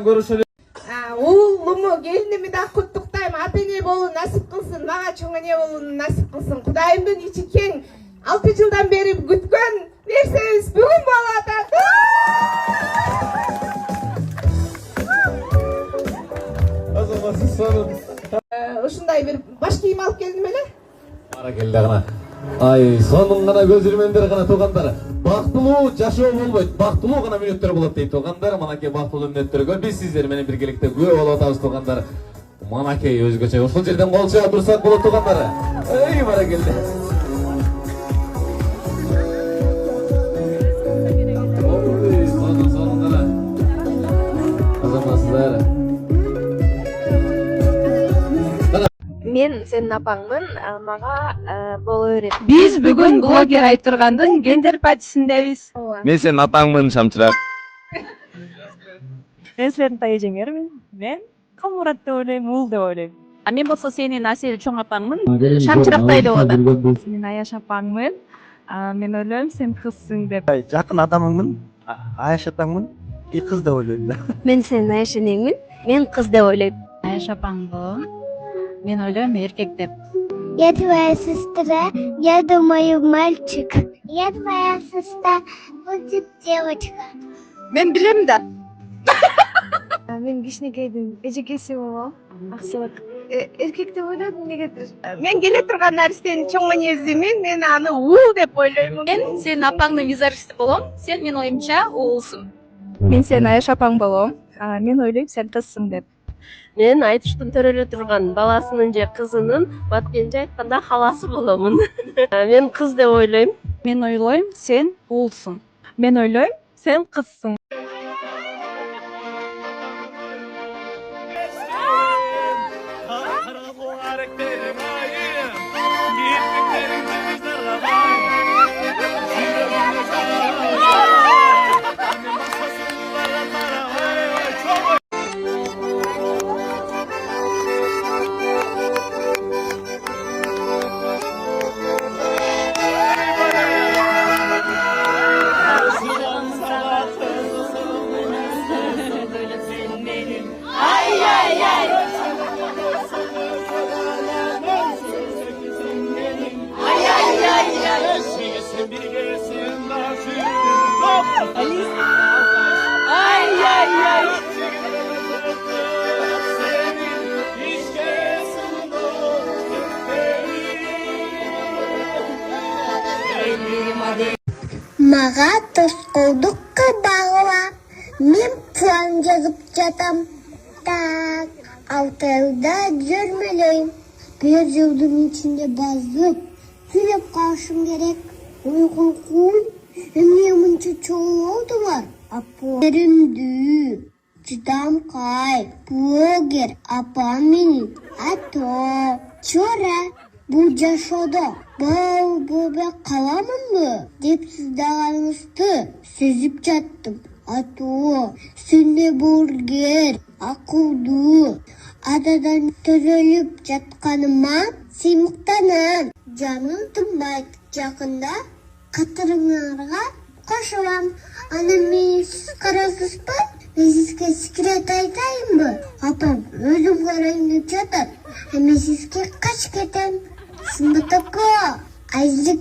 көрүшөлү. Уулуму, келиними да куттуктайм. Ата эне болуу насип кылсын, мага чоң эне болууну насип кылсын. Кудайымдын ичи кең 6 жылдан бери күткөн нерсебиз бүгүн болуп атат. Ушундай бир баш кийим алып келдим эле. Бара келди гана. Ай, сонун гана көз ирмендер гана туугандар. Бактылуу жашоо болбойт, бактылуу гана мүнөттөр болот дейт туугандар. Манакей бактылуу мүнөттөргө биз сиздер менен биргеликте күбө болуп атабыз туугандар. Манакей өзгөчө ушул жерден кол чыга турсак болот туугандар. Эй, бара келди. Ой, сонун гана. Азаматсыздар. Мен сенин апаңмын, мага боло берет. Биз бүгүн блогер Айтургандын гендер партисиндебиз. Мен сенин атаңмын Шамчырак. Мен сенин тайжеңермин. Мен Камурат деп ойлойм, Уул деп ойлойм. А мен болсо сенин Асел чоң апаңмын, Шамчырактай деп атам. Мен Аяш апаңмын. Мен ойлойм сен кызсың деп. Жакын адамыңмын, Аяш атаңмын, кыз деп ойлойм да. Мен сенин Аяш энеңмин, мен кыз деп ойлойм. Аяш апаңбы? Мен ойлойм эркек деп. Я твоя сестра, я думаю, мальчик. Я твоя сестра, будет девочка. Мен билем да. Мен кичинекейдин эжекеси болом. Аксылык. Эркек деп ойлодум, эмнегедир? Мен келе турган нарсенин чоң энесимин, мен аны Уул деп ойлойм. Мен сенин апаңдын визажисти болом. Сен менин оюмча Уулсуң. Мен сенин Аяш апаң болом. Мен ойлойм сен кызсың деп. Мен Айтыштын төрөлө турган баласынын же кызынын баткенче айтканда халасы боломун. Мен кыз деп ойлойм. Мен ойлойм сен Уулсуң. Мен ойлойм сен кызсың. Мага тоскоолдукка багыла. Мен план жазып жатам. Так, 6 айда жүрмөлөйм. 1 жылдын ичинде базып, сүйлөп калышым керек. Уйкум куй, эмне мынча чоңолдулар? Апамдү, чыдамкай, блогер, апам менин, ато, чора. Бул жашоодо бал болбой каламынбы деп сыздаганыңызды сезип жаттым. Ато, сенде бургер, акылдуу, ададан төзөлүп жатканыма сыймыктанам. Жаным тынбайт, жакында катарыңарга кошулам. Анан мени сиз карайсызбы? Мен сизге секрет айтайынбы? Апам өзүм карайын деп жатат. Мен сизге кач кетем. Сындыкы, айзык